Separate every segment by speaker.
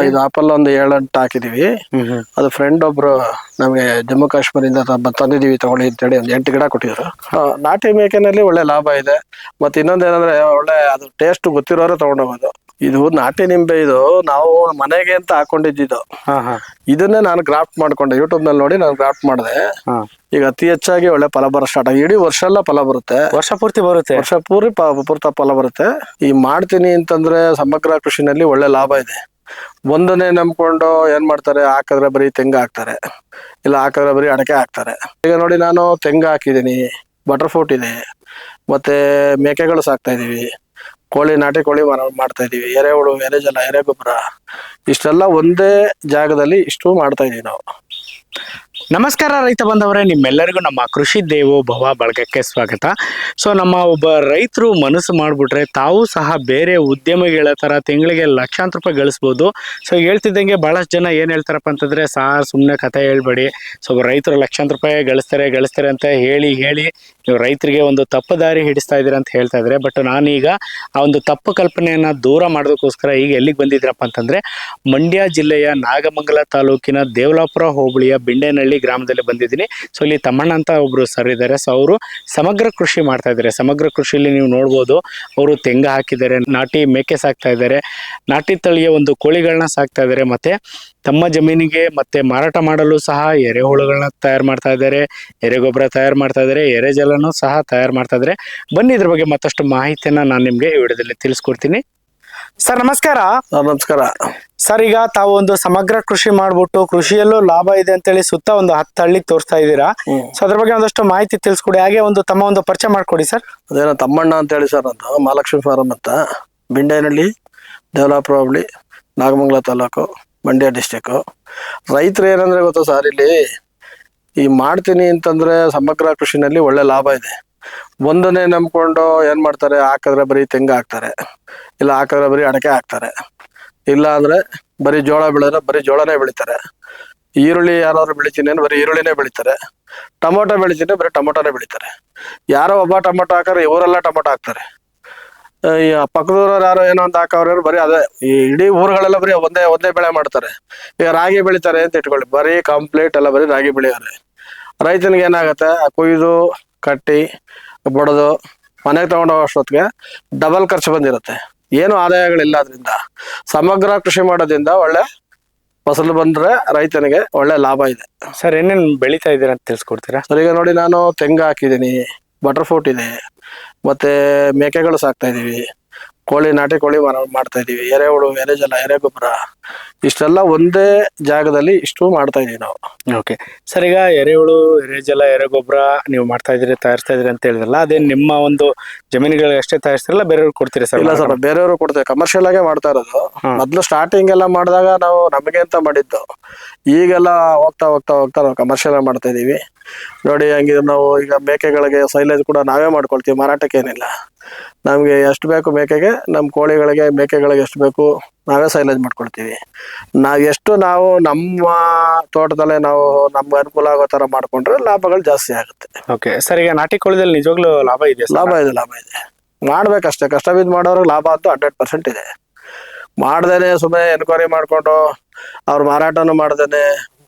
Speaker 1: ಇದು ಆಪಲ್ ಒಂದು 7-8 ಹಾಕಿದೀವಿ. ಅದು ಫ್ರೆಂಡ್ ಒಬ್ರು ನಮ್ಗೆ ಜಮ್ಮು ಕಾಶ್ಮೀರಿಂದ ತಂದಿದೀವಿ ತಗೊಳ್ಳಿ ಅಂತೇಳಿ ಒಂದು 8 ಗಿಡ ಕೊಟ್ಟಿದ್ರು. ನಾಟಿ ಮೇಕೆನಲ್ಲಿ ಒಳ್ಳೆ ಲಾಭ ಇದೆ. ಮತ್ತೆ ಇನ್ನೊಂದೇನಂದ್ರೆ ಒಳ್ಳೆ ಅದು ಟೇಸ್ಟ್ ಗೊತ್ತಿರೋರು ತಗೊಂಡೋಗೋದು. ಇದು ನಾಟಿ ನಿಂಬೆ, ಇದು ನಾವು ಮನೆಗೆ ಅಂತ ಹಾಕೊಂಡಿದ್ದು. ಇದನ್ನೇ ನಾನು ಗ್ರಾಫ್ಟ್ ಮಾಡ್ಕೊಂಡೆ, ಯೂಟ್ಯೂಬ್ ನಲ್ಲಿ ನೋಡಿ ನಾನು ಗ್ರಾಫ್ಟ್ ಮಾಡಿದೆ. ಈಗ ಅತಿ ಹೆಚ್ಚಾಗಿ ಒಳ್ಳೆ ಫಲ ಬರೋ ಸ್ಟಾರ್ಟ್ ಆಗಿ ಇಡೀ ವರ್ಷ ಎಲ್ಲ ಫಲ ಬರುತ್ತೆ,
Speaker 2: ವರ್ಷ ಪೂರ್ತಿ ಬರುತ್ತೆ,
Speaker 1: ವರ್ಷ ಪೂರ್ತಿ ಫಲ ಬರುತ್ತೆ. ಈ ಮಾಡ್ತೀನಿ ಅಂತಂದ್ರೆ ಸಮಗ್ರ ಕೃಷಿನಲ್ಲಿ ಒಳ್ಳೆ ಲಾಭ ಇದೆ. ಒಂದನ್ನೇ ನಂಬ್ಕೊಂಡು ಏನ್ ಮಾಡ್ತಾರೆ, ಹಾಕಿದ್ರೆ ಬರೀ ತೆಂಗು ಹಾಕ್ತಾರೆ, ಇಲ್ಲ ಹಾಕಿದ್ರೆ ಬರೀ ಅಡಕೆ ಹಾಕ್ತಾರೆ. ಈಗ ನೋಡಿ ನಾನು ತೆಂಗು ಹಾಕಿದೀನಿ, ಬಟರ್ ಫ್ರೂಟ್ ಇದೆ, ಮತ್ತೆ ಮೇಕೆಗಳು ಸಾಕ್ತಾ ಇದೀವಿ, ನಾಟಿ ಕೋಳಿ ಮಾಡ್ತಾ ಇದೀವಿ, ಎರೆಹುಳು, ಎರೆಜಲ, ಎರೆಗೊಬ್ಬರ, ಇಷ್ಟೆಲ್ಲ ಒಂದೇ ಜಾಗದಲ್ಲಿ ಇಷ್ಟು ಮಾಡ್ತಾ ಇದೀವಿ ನಾವು.
Speaker 2: ನಮಸ್ಕಾರ ರೈತ ಬಂದವರೇ, ನಿಮ್ಮೆಲ್ಲರಿಗೂ ನಮ್ಮ ಕೃಷಿ ದೇವೋ ಭವ ಬಳಗಕ್ಕೆ ಸ್ವಾಗತ. ಸೊ ನಮ್ಮ ಒಬ್ಬ ರೈತರು ಮನಸ್ಸು ಮಾಡಿಬಿಟ್ರೆ ತಾವು ಸಹ ಬೇರೆ ಉದ್ಯಮಿಗಳ ಥರ ತಿಂಗಳಿಗೆ ಲಕ್ಷಾಂತರ ರೂಪಾಯಿ ಗಳಿಸ್ಬೋದು. ಸೊ ಹೇಳ್ತಿದ್ದಂಗೆ ಭಾಳಷ್ಟು ಜನ ಏನು ಹೇಳ್ತಾರಪ್ಪ ಅಂತಂದರೆ, ಸುಮ್ಮನೆ ಕಥೆ ಹೇಳ್ಬೇಡಿ, ಸೊ ರೈತರು ಲಕ್ಷಾಂತರ ರೂಪಾಯಿ ಗಳಿಸ್ತಾರೆ ಅಂತ ಹೇಳಿ ನೀವು ರೈತರಿಗೆ ಒಂದು ತಪ್ಪು ದಾರಿ ಹಿಡಿಸ್ತಾ ಇದ್ದೀರ ಅಂತ ಹೇಳ್ತಾ ಇದ್ದಾರೆ. ಬಟ್ ನಾನೀಗ ಆ ಒಂದು ತಪ್ಪು ಕಲ್ಪನೆಯನ್ನು ದೂರ ಮಾಡೋದಕ್ಕೋಸ್ಕರ ಈಗ ಎಲ್ಲಿಗೆ ಬಂದಿದ್ದೀರಪ್ಪ ಅಂತಂದರೆ, ಮಂಡ್ಯ ಜಿಲ್ಲೆಯ ನಾಗಮಂಗಲ ತಾಲೂಕಿನ ದೇವಲಾಪುರ ಹೋಬಳಿಯ ಬಿಂಡೇನಹಳ್ಳಿ ಗ್ರಾಮದಲ್ಲಿ ಬಂದಿದ್ದೀನಿ. ಸೊ ಇಲ್ಲಿ ತಮ್ಮಣ್ಣ ಅಂತ ಒಬ್ರು ಸರ್ ಇದ್ದಾರೆ. ಸೊ ಅವರು ಸಮಗ್ರ ಕೃಷಿ ಮಾಡ್ತಾ ಇದ್ದಾರೆ. ಸಮಗ್ರ ಕೃಷಿಯಲ್ಲಿ ನೀವು ನೋಡ್ಬೋದು, ಅವರು ತೆಂಗು ಹಾಕಿದ್ದಾರೆ, ನಾಟಿ ಮೇಕೆ ಸಾಕ್ತಾ ಇದ್ದಾರೆ, ನಾಟಿ ತಳಿಯ ಒಂದು ಕೋಳಿಗಳನ್ನ ಸಾಕ್ತಾ ಇದ್ದಾರೆ, ಮತ್ತೆ ತಮ್ಮ ಜಮೀನಿಗೆ ಮತ್ತೆ ಮಾರಾಟ ಮಾಡಲು ಸಹ ಎರೆಹುಳುಗಳನ್ನ ತಯಾರು ಮಾಡ್ತಾ ಇದ್ದಾರೆ, ಎರೆಗೊಬ್ಬರ ತಯಾರು ಮಾಡ್ತಾ ಇದ್ದಾರೆ, ಎರೆಜಲನೂ ಸಹ ತಯಾರು ಮಾಡ್ತಾ ಇದ್ದಾರೆ. ಬನ್ನಿ ಇದ್ರ ಬಗ್ಗೆ ಮತ್ತಷ್ಟು ಮಾಹಿತಿಯನ್ನ ನಾನು ನಿಮ್ಗೆ ಈ ವಿಡಿಯೋದಲ್ಲಿ ತಿಳಿಸ್ಕೊಡ್ತೀನಿ. ಸರ್ ನಮಸ್ಕಾರ.
Speaker 1: ನಮಸ್ಕಾರ
Speaker 2: ಸರ್, ಈಗ ತಾವು ಒಂದು ಸಮಗ್ರ ಕೃಷಿ ಮಾಡ್ಬಿಟ್ಟು ಕೃಷಿಯಲ್ಲೂ ಲಾಭ ಇದೆ ಅಂತೇಳಿ ಸುತ್ತ ಒಂದು 10 ಹಳ್ಳಿಗೆ ತೋರಿಸ್ತಾ ಇದ್ದೀರಾ. ಸೊ ಅದ್ರ ಬಗ್ಗೆ ಒಂದಷ್ಟು ಮಾಹಿತಿ ತಿಳಿಸ್ಕೊಡಿ, ಹಾಗೆ ತಮ್ಮ ಒಂದು ಪರಿಚಯ ಮಾಡ್ಕೊಡಿ ಸರ್.
Speaker 1: ಅದೇನೋ ತಮ್ಮಣ್ಣ ಅಂತ ಹೇಳಿ ಸರ್, ಅಂತ ಮಹಾಲಕ್ಷ್ಮಿ ಫಾರಂ ಅಂತ, ಬಿಂಡೇನಹಳ್ಳಿ, ದೇವಲಾಪುರ ಹೋಬಳಿ, ನಾಗಮಂಗಲ ತಾಲೂಕು, ಮಂಡ್ಯ ಡಿಸ್ಟಿಕ್. ರೈತರು ಏನಂದ್ರೆ ಗೊತ್ತಾ ಸರ್, ಇಲ್ಲಿ ಈ ಮಾಡ್ತೀನಿ ಅಂತಂದ್ರೆ ಸಮಗ್ರ ಕೃಷಿನಲ್ಲಿ ಒಳ್ಳೆ ಲಾಭ ಇದೆ. ಒಂದನ್ನೇ ನಂಬ್ಕೊಂಡು ಏನ್ ಮಾಡ್ತಾರೆ, ಹಾಕಿದ್ರೆ ಬರೀ ತೆಂಗು ಹಾಕ್ತಾರೆ, ಇಲ್ಲ ಹಾಕಿದ್ರೆ ಬರೀ ಅಡಕೆ ಹಾಕ್ತಾರೆ, ಇಲ್ಲ ಅಂದ್ರೆ ಬರೀ ಜೋಳ ಬೆಳೆದ್ರೆ ಬರೀ ಜೋಳನೇ ಬೆಳಿತಾರೆ. ಈರುಳ್ಳಿ ಯಾರಾದ್ರು ಬೆಳಿತೀನಿ ಅಂದ್ರೆ ಬರೀ ಈರುಳ್ಳಿನೇ ಬೆಳಿತಾರೆ. ಟೊಮೊಟೊ ಬೆಳಿತೀನಿ ಬರೀ ಟೊಮೊಟೊನೇ ಬೆಳಿತಾರೆ. ಯಾರೋ ಒಬ್ಬ ಟೊಮೊಟೊ ಹಾಕಾರೆ ಇವರೆಲ್ಲ ಟೊಮೊಟೊ ಹಾಕ್ತಾರೆ. ಈ ಪಕ್ಕದವ್ರು ಯಾರೋ ಏನೋ ಅಂತ ಹಾಕವ್ರು ಬರೀ ಅದೇ, ಈ ಇಡೀ ಊರುಗಳೆಲ್ಲ ಬರೀ ಒಂದೇ ಬೆಳೆ ಮಾಡ್ತಾರೆ. ಈಗ ರಾಗಿ ಬೆಳಿತಾರೆ ಅಂತ ಇಟ್ಕೊಳ್ಳಿ, ಬರೀ ಕಂಪ್ಲೀಟ್ ಎಲ್ಲ ಬರೀ ರಾಗಿ ಬೆಳೆಯೋರೆ. ರೈತನಿಗೆ ಏನಾಗತ್ತೆ, ಕೊಯ್ದು ಕಟ್ಟಿ ಬಡದು ಮನೆಗೆ ತಗೊಂಡೋಗೋಷ್ಟೊತ್ತಿಗೆ ಡಬಲ್ ಖರ್ಚು ಬಂದಿರುತ್ತೆ, ಏನು ಆದಾಯಗಳಿಲ್ಲ. ಅದರಿಂದ ಸಮಗ್ರ ಕೃಷಿ ಮಾಡೋದ್ರಿಂದ ಒಳ್ಳೆ ಫಸಲು ಬಂದ್ರೆ ರೈತನಿಗೆ ಒಳ್ಳೆ ಲಾಭ ಇದೆ.
Speaker 2: ಸರ್ ಏನೇನು ಬೆಳೀತಾ ಇದ್ದೀರಾ ಅಂತ ತಿಳಿಸ್ಕೊಡ್ತೀರಾ?
Speaker 1: ಸರ್ ಈಗ ನೋಡಿ ನಾನು ತೆಂಗು ಹಾಕಿದ್ದೀನಿ, ಬಟರ್ ಫ್ರೂಟ್ ಇದೆ, ಮತ್ತೆ ಮೇಕೆಗಳು ಸಾಕ್ತಾ ಇದೀವಿ, ನಾಟಿ ಕೋಳಿ ಮಾಡ್ತಾ ಇದೀವಿ, ಎರೆಹುಳು, ಎರೆಜಲ, ಎರೆಗೊಬ್ಬರ, ಇಷ್ಟೆಲ್ಲ ಒಂದೇ ಜಾಗದಲ್ಲಿ ಇಷ್ಟು ಮಾಡ್ತಾ ಇದೀವಿ ನಾವು.
Speaker 2: ಓಕೆ ಸರ್, ಈಗ ಎರೆಹುಳು, ಎರೆಜಲ, ಎರೆಗೊಬ್ಬರ ನೀವು ಮಾಡ್ತಾ ಇದ್ರಿ, ತಯಾರಿಸ್ತಾ ಇದ್ರಿ ಅಂತ ಹೇಳಿದ್ರಲ್ಲ, ಅದೇ ನಿಮ್ಮ ಒಂದು ಜಮೀನುಗಳಿಗೆ ಅಷ್ಟೇ ತಯಾರಿಸ್ತಿರಲ್ಲ, ಬೇರೆಯವ್ರಿಗೆ ಕೊಡ್ತೀರಿ ಸರ್?
Speaker 1: ಇಲ್ಲ ಸರ್, ಬೇರೆಯವ್ರು ಕೊಡ್ತೇವೆ, ಕಮರ್ಷಿಯಲ್ ಆಗೇ ಮಾಡ್ತಾ ಇರೋದು. ಮೊದ್ಲು ಸ್ಟಾರ್ಟಿಂಗ್ ಎಲ್ಲ ಮಾಡಿದಾಗ ನಾವು ನಮಗೆ ಅಂತ ಮಾಡಿದ್ದು, ಈಗೆಲ್ಲ ಹೋಗ್ತಾ ನಾವು ಕಮರ್ಷಿಯಲ್ ಆಗಿ ಮಾಡ್ತಾ ಇದೀವಿ. ನೋಡಿ ಹಂಗಿದ್ರೆ ನಾವು ಈಗ ಮೇಕೆಗಳಿಗೆ ಸೈಲೇಜ್ ಕೂಡ ನಾವೇ ಮಾಡ್ಕೊಳ್ತೀವಿ, ಮಾರಾಟಕ್ಕೆ ಏನಿಲ್ಲ. ನಮ್ಗೆ ಎಷ್ಟು ಬೇಕು ಮೇಕೆಗೆ, ನಮ್ಮ ಕೋಳಿಗಳಿಗೆ ಮೇಕೆಗಳಿಗೆ ಎಷ್ಟು ಬೇಕು ನಾವೇ ಸೈಲೇಜ್ ಮಾಡ್ಕೊಳ್ತೀವಿ. ನಾವು ನಮ್ಮ ತೋಟದಲ್ಲೇ ನಾವು ನಮ್ಗೆ ಅನುಕೂಲ ಆಗೋ ತರ ಮಾಡ್ಕೊಂಡ್ರೆ ಲಾಭಗಳು ಜಾಸ್ತಿ ಆಗುತ್ತೆ.
Speaker 2: ಓಕೆ ಸರ್, ಈಗ ನಾಟಿ ಕೋಳಿದಲ್ಲಿ ನಿಜವಾಗ್ಲೂ ಲಾಭ ಇದೆ?
Speaker 1: ಲಾಭ ಇದೆ. ಮಾಡ್ಬೇಕಷ್ಟೇ, ಕಷ್ಟ ಬಿದ್ದು ಮಾಡೋರ್ಗೆ ಲಾಭ ಅಂತೂ 100% ಇದೆ. ಮಾಡ್ದೇನೆ ಸುಮ್ಮನೆ ಎನ್ಕ್ವೈರಿ ಮಾಡ್ಕೊಂಡು ಅವ್ರ ಮಾರಾಟನೂ ಮಾಡ್ದೇನೆ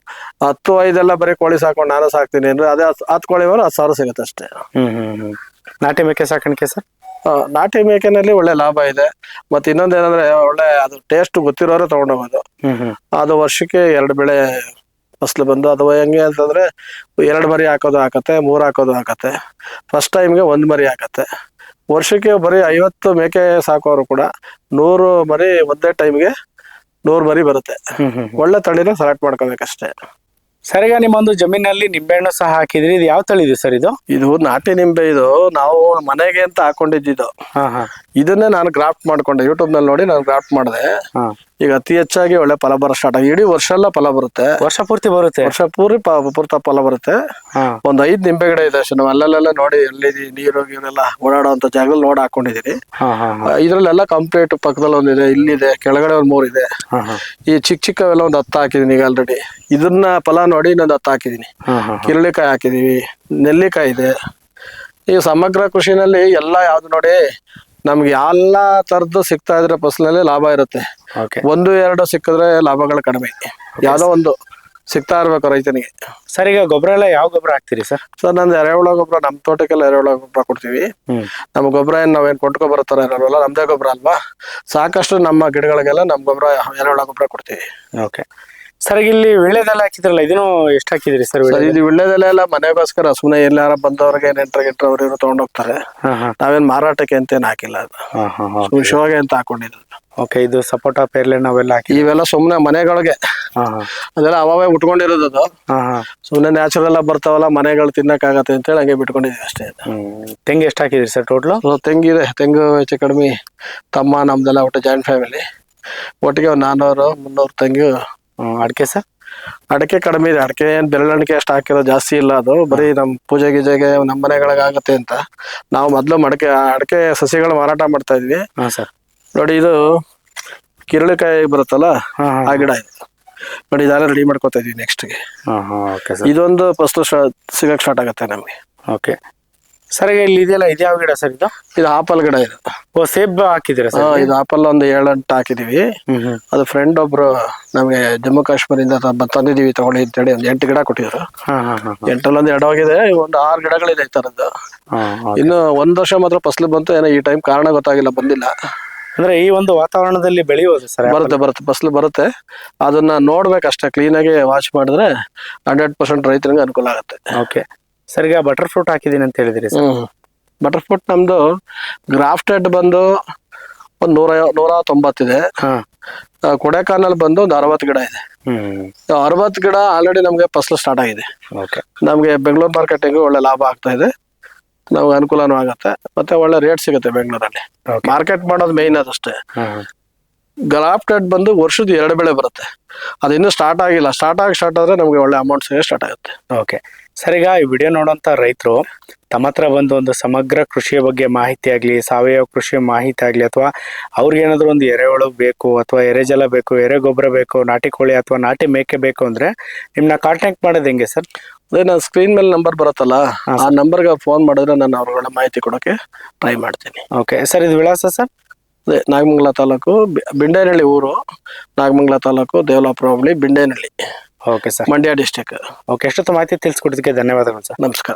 Speaker 1: 10-5 ಬರೀ ಕೋಳಿ ಸಾಕೊಂಡು ನಾನು ಸಾಕ್ತೀನಿ ಅಂದ್ರೆ ಅದೇ 10 ಕೋಳಿ 10,000 ಸಿಗುತ್ತೆ ಅಷ್ಟೇ.
Speaker 2: ನಾಟಿ ಮೇಕೆ ಸಾಕಾಣಿಕೆ ಸರ್?
Speaker 1: ನಾಟಿ ಮೇಕೆನಲ್ಲಿ ಒಳ್ಳೆ ಲಾಭ ಇದೆ. ಮತ್ತೆ ಇನ್ನೊಂದೇನಂದ್ರೆ ಒಳ್ಳೆ ಅದು ಟೇಸ್ಟ್ ಗೊತ್ತಿರೋರು ತಗೊಂಡೋಗೋದು. ಅದು ವರ್ಷಕ್ಕೆ 2 ಬೆಳೆ ಫಸಲು ಬಂದು, ಅದು ಹೆಂಗೆ ಅಂತಂದ್ರೆ 2 ಮರಿ ಹಾಕೋದು ಹಾಕತ್ತೆ, 3 ಹಾಕೋದು ಹಾಕತ್ತೆ. ಫಸ್ಟ್ ಟೈಮ್ಗೆ 1 ಮರಿ ಹಾಕತ್ತೆ. ವರ್ಷಕ್ಕೆ ಬರೀ 50 ಮೇಕೆ ಸಾಕೋರು ಕೂಡ 100 ಮರಿ ಒಂದೇ ಟೈಮ್ಗೆ 100 ಮರಿ ಬರುತ್ತೆ. ಒಳ್ಳೆ ತಳಿನ ಸೆಲೆಕ್ಟ್ ಮಾಡ್ಕೋಬೇಕಷ್ಟೇ.
Speaker 2: ಸರ್, ಈಗ ನಿಮ್ಮ ಒಂದು ಜಮೀನಲ್ಲಿ ನಿಂಬೆಹಣ್ಣು ಸಹ ಹಾಕಿದ್ರಿ, ಇದು ಯಾವ ತಳಿ ಇದೆ ಸರ್? ಇದು
Speaker 1: ನಾಟಿ ನಿಂಬೆ, ಇದು ನಾವು ಮನೆಗೆ ಅಂತ ಹಾಕೊಂಡಿದ್ದು. ಇದನ್ನೇ ನಾನು ಗ್ರಾಫ್ಟ್ ಮಾಡ್ಕೊಂಡೆ, ಯೂಟ್ಯೂಬ್ ನಲ್ಲಿ ನೋಡಿ ನಾನು ಗ್ರಾಫ್ಟ್ ಮಾಡಿದೆ. ಈಗ ಅತಿ ಹೆಚ್ಚಾಗಿ ಒಳ್ಳೆ ಫಲ ಬರೋ ಸ್ಟಾರ್ಟ್ ಆಗಿ ಇಡೀ ವರ್ಷ ಎಲ್ಲ ಫಲ ಬರುತ್ತೆ,
Speaker 2: ವರ್ಷ ಪೂರ್ತಿ ಬರುತ್ತೆ,
Speaker 1: ವರ್ಷ ಪೂರ್ತಿ ಫಲ ಬರುತ್ತೆ. ಒಂದು 5 ನಿಂಬೆ ಗಿಡ ಇದೆ ಅಷ್ಟೇ. ನಾವು ಅಲ್ಲೆಲ್ಲ ನೋಡಿ ಎಲ್ಲಿ ನೀರು ಗೀರೆಲ್ಲ ಓಡಾಡುವಂತ ಜಾಗದಲ್ಲಿ ನೋಡಿ ಹಾಕೊಂಡಿದೀನಿ. ಇದ್ರಲ್ಲೆಲ್ಲ ಕಂಪ್ಲೀಟ್ ಪಕ್ಕದಲ್ಲಿ ಒಂದಿದೆ, ಇಲ್ಲಿದೆ, ಕೆಳಗಡೆ 3 ಇದೆ. ಈ ಚಿಕ್ಕವೆಲ್ಲ ಒಂದು 10 ಹಾಕಿದೀನಿ ಈಗ ಆಲ್ರೆಡಿ. ಇದನ್ನ ಫಲ ನೋಡಿ ಇನ್ನೊಂದು 10 ಹಾಕಿದೀನಿ. ಕಿರಳಿಕಾಯಿ ಹಾಕಿದೀವಿ, ನೆಲ್ಲಿಕಾಯಿ ಇದೆ. ಈ ಸಮಗ್ರ ಕೃಷಿನಲ್ಲಿ ಎಲ್ಲ ಯಾವ್ದು ನೋಡಿ, ನಮ್ಗೆ ಎಲ್ಲ ತರದ್ದು ಸಿಗ್ತಾ ಇದ್ರೆ ಫಸಲಲ್ಲಿ ಲಾಭ ಇರುತ್ತೆ.
Speaker 2: ಓಕೆ
Speaker 1: 1-2 ಸಿಕ್ಕಿದ್ರೆ ಲಾಭಗಳು ಕಡಿಮೆ. ಯಾವ್ದೋ ಒಂದು ಸಿಗ್ತಾ ಇರ್ಬೇಕು ರೈತನಿಗೆ.
Speaker 2: ಸರ್ ಈಗ ಗೊಬ್ಬರ ಎಲ್ಲ ಯಾವ ಗೊಬ್ಬರ ಹಾಕ್ತೀರಿ ಸರ್?
Speaker 1: ಸರ್ ನಂದು ಎರೆಹುಳ ಗೊಬ್ಬರ, ನಮ್ಮ ತೋಟಕ್ಕೆಲ್ಲ ಎರೆಹುಳ ಗೊಬ್ಬರ ಕೊಡ್ತೀವಿ. ನಮ್ಮ ಗೊಬ್ಬರ ನಾವೇನ್ ಕೊಂಡ್ಕೊ ಬರೋ ಇರೋಲ್ಲ, ನಮ್ದೇ ಗೊಬ್ಬರ ಅಲ್ವಾ. ಸಾಕಷ್ಟು ನಮ್ಮ ಗಿಡಗಳಿಗೆಲ್ಲ ನಮ್ ಗೊಬ್ಬರ ಎರೆಹುಳ ಗೊಬ್ಬರ ಕೊಡ್ತೀವಿ.
Speaker 2: ಓಕೆ ಸರ್, ಇಲ್ಲಿ ವಿಳ್ಯದೆಲೆ ಹಾಕಿದ್ರಲ್ಲ, ಇದನ್ನು ಎಷ್ಟು ಹಾಕಿದಿರಿ ಸರ್?
Speaker 1: ಇದು ವಿಳ್ಯದೆಲೆ ಎಲ್ಲ ಮನೆಗೋಸ್ಕರ ಸುಮ್ಮನೆ ಎಲ್ಲಾರ ಬಂದವ್ರಿಗೆ ನೆಂಟ್ರ ಅವ್ರು ಇವ್ರು ತಗೊಂಡೋಗ್ತಾರೆ. ನಾವೇನ್ ಮಾರಾಟಕ್ಕೆ ಅಂತೇನ್ ಹಾಕಿಲ್ಲ, ಅದು ಶೋಗೆ ಅಂತ ಹಾಕೊಂಡಿದ್ದು.
Speaker 2: ಓಕೆ, ಇದು ಸಪೋಟ ಪೇರ್ಲೆ ನಾವೆಲ್ಲ ಹಾಕಿ
Speaker 1: ಇವೆಲ್ಲ ಸುಮ್ನೆ ಮನೆಗಳಿಗೆ ಅದೆಲ್ಲ ಅವೇ ಉಟ್ಕೊಂಡಿರೋದು. ಅದು ಸುಮ್ನೆ ನ್ಯಾಚುರಲ್ ಆಗಿ ಬರ್ತಾವಲ್ಲ, ಮನೆಗಳು ತಿನ್ನಕ್ಕಾಗತ್ತೆ ಅಂತೇಳಿ ಹಂಗೆ ಬಿಟ್ಕೊಂಡಿದೀವಿ ಅಷ್ಟೇ.
Speaker 2: ತೆಂಗು ಎಷ್ಟು ಹಾಕಿದ್ರಿ ಸರ್ ಟೋಟಲ್?
Speaker 1: ತೆಂಗಿದೆ, ತೆಂಗು ಹೆಚ್ಚು ಕಡಿಮೆ ತಮ್ಮ ನಮ್ದೆಲ್ಲ ಒಟ್ಟು ಜಾಯಿಂಟ್ ಫ್ಯಾಮಿಲಿ, ಒಟ್ಟಿಗೆ 400-300 ತೆಂಗು.
Speaker 2: ಅಡಿಕೆ ಸರ್?
Speaker 1: ಅಡಿಕೆ ಕಡಿಮೆ ಇದೆ. ಅಡಿಕೆ ಏನ್ ಬೆರಳಿಕೆ ಅಷ್ಟು ಹಾಕಿರೋ ಜಾಸ್ತಿ ಇಲ್ಲ. ಅದು ಬರೀ ನಮ್ ಪೂಜೆ ಗೀಜೆಗೆ ನಮ್ಮ ಮನೆಗಳಿಗೆ ಆಗತ್ತೆ ಅಂತ ನಾವು ಮೊದ್ಲು ಅಡಿಕೆ ಸಸಿಗಳು ಮಾರಾಟ ಮಾಡ್ತಾ ಇದ್ವಿ. ನೋಡಿ, ಇದು ಕಿರಳಿಕಾಯಿ ಬರುತ್ತಲ್ಲ, ಆ ಗಿಡ ಇದು ನೋಡಿ. ಇದೆಲ್ಲ ರೆಡಿ ಮಾಡ್ಕೊತಾ ಇದೀವಿ ನೆಕ್ಸ್ಟ್ಗೆ. ಇದೊಂದು ಫಸ್ಟ್ ಸಿಗಕ್ ಸ್ಟಾರ್ಟ್ ಆಗತ್ತೆ ನಮ್ಗೆ.
Speaker 2: ಓಕೆ ಸರ್, ಈಗ ಇಲ್ಲಿ ಇದೆಯಲ್ಲ, ಇದ್ಯಾವ ಗಿಡ ಸರ್? ಇದು
Speaker 1: ಆಪಲ್ ಗಿಡ. ಇದು
Speaker 2: ಸೇಬ್ ಹಾಕಿದಿರ ಸರ್?
Speaker 1: ಇದು ಆಪಲ್ ಒಂದು 7-8 ಹಾಕಿದೀವಿ. ಅದು ಫ್ರೆಂಡ್ ಒಬ್ರು ನಮ್ಗೆ ಜಮ್ಮು ಕಾಶ್ಮೀರಿಂದ ತಂದಿದೀವಿ ತಗೊಳ್ಳಿ ಅಂತೇಳಿ ಒಂದು 8 ಗಿಡ ಕೊಟ್ಟಿದ್ರು. 8ರಲ್ಲಿ 2 ಹೋಗಿದೆ, ಒಂದು 6 ಗಿಡಗಳಿದೆ ಈ ತರದ್ದು. ಇನ್ನು 1 ವರ್ಷ ಮಾತ್ರ ಫಸಲು ಬಂತು. ಏನೋ ಈ ಟೈಮ್ ಕಾರಣ ಗೊತ್ತಾಗಿಲ್ಲ, ಬಂದಿಲ್ಲ.
Speaker 2: ಅಂದ್ರೆ ಈ ಒಂದು ವಾತಾವರಣದಲ್ಲಿ ಬೆಳೆಯೋದು ಸರ್?
Speaker 1: ಬರುತ್ತೆ ಫಸಲು ಬರುತ್ತೆ. ಅದನ್ನ ನೋಡ್ಬೇಕಷ್ಟೇ, ಕ್ಲೀನ್ ಆಗಿ ವಾಚ್ ಮಾಡಿದ್ರೆ 100% ರೈತರಿಗೆ ಅನುಕೂಲ ಆಗುತ್ತೆ.
Speaker 2: ಓಕೆ ಸರ್, ಈಗ ಬಟರ್ ಫ್ರೂಟ್ ಹಾಕಿದೀನಿ ಅಂತ ಹೇಳಿದ್ರಿ ಸರ್.
Speaker 1: ಬಟರ್ ಫ್ರೂಟ್ ನಮ್ದು ಗ್ರಾಫ್ಟೆಡ್ ಬಂದು ಒಂದು 190 ಇದೆ. ಕೊಡೆಕಾನಲ್ ಬಂದು ಒಂದು 60 ಗಿಡ ಇದೆ. 60 ಗಿಡ ಆಲ್ರೆಡಿ ನಮ್ಗೆ ಫಸಲು ಸ್ಟಾರ್ಟ್ ಆಗಿದೆ. ನಮ್ಗೆ ಬೆಂಗಳೂರು ಮಾರ್ಕೆಟಿಂಗ್ ಒಳ್ಳೆ ಲಾಭ ಆಗ್ತಾ ಇದೆ, ನಮ್ಗೆ ಅನುಕೂಲನೂ ಆಗತ್ತೆ, ಮತ್ತೆ ಒಳ್ಳೆ ರೇಟ್ ಸಿಗುತ್ತೆ ಬೆಂಗಳೂರಲ್ಲಿ. ಮಾರ್ಕೆಟ್ ಮಾಡೋದು ಮೇಯ್ನ್ ಅದಷ್ಟೇ. ಗ್ರಾಫ್ಟೆಡ್ ಬಂದು ವರ್ಷದ 2 ಬೆಳೆ ಬರುತ್ತೆ. ಅದು ಇನ್ನೂ ಸ್ಟಾರ್ಟ್ ಆಗಿಲ್ಲ. ಸ್ಟಾರ್ಟ್ ಆದ್ರೆ ನಮ್ಗೆ ಒಳ್ಳೆ ಅಮೌಂಟ್ ಸಿಗೋ ಸ್ಟಾರ್ಟ್ ಆಗುತ್ತೆ.
Speaker 2: ಓಕೆ ಸರ್, ಈಗ ಈ ವಿಡಿಯೋ ನೋಡೋಂಥ ರೈತರು ತಮ್ಮ ಹತ್ರ ಬಂದು ಒಂದು ಸಮಗ್ರ ಕೃಷಿಯ ಬಗ್ಗೆ ಮಾಹಿತಿ ಆಗಲಿ, ಸಾವಯವ ಕೃಷಿ ಮಾಹಿತಿ ಆಗಲಿ, ಅಥವಾ ಅವ್ರಿಗೇನಾದ್ರು ಒಂದು ಎರೆಹುಳು ಬೇಕು, ಅಥವಾ ಎರೆಜಲ ಬೇಕು, ಎರೆ ಗೊಬ್ಬರ ಬೇಕು, ನಾಟಿ ಕೋಳಿ ಅಥವಾ ನಾಟಿ ಮೇಕೆ ಬೇಕು ಅಂದ್ರೆ ನಿಮ್ನ ಕಾಂಟ್ಯಾಕ್ಟ್ ಮಾಡೋದು ಹೆಂಗೆ ಸರ್?
Speaker 1: ಅದೇ ನಾನು ಸ್ಕ್ರೀನ್ ಮೇಲೆ ನಂಬರ್ ಬರುತ್ತಲ್ಲ, ಆ ನಂಬರ್ಗೆ ಫೋನ್ ಮಾಡಿದ್ರೆ ನಾನು ಅವ್ರಗಳ ಮಾಹಿತಿ ಕೊಡೋಕೆ ಟ್ರೈ ಮಾಡ್ತೀನಿ.
Speaker 2: ಓಕೆ ಸರ್, ಇದು ವಿಳಾಸ ಸರ್?
Speaker 1: ಅದೇ ನಾಗಮಂಗಲ ತಾಲೂಕು, ಬಿಂಡೇನಹಳ್ಳಿ ಊರು, Nagamangala taluk, Devalapura hobli, Bindenahalli.
Speaker 2: Okay sir,
Speaker 1: Mandya district.
Speaker 2: Okay, ಎಷ್ಟೊತ್ತು ಮಾಹಿತಿ ತಿಳಿಸ್ಕೊಡೋದಕ್ಕೆ ಧನ್ಯವಾದಗಳು ಸರ್.
Speaker 1: ನಮಸ್ಕಾರ.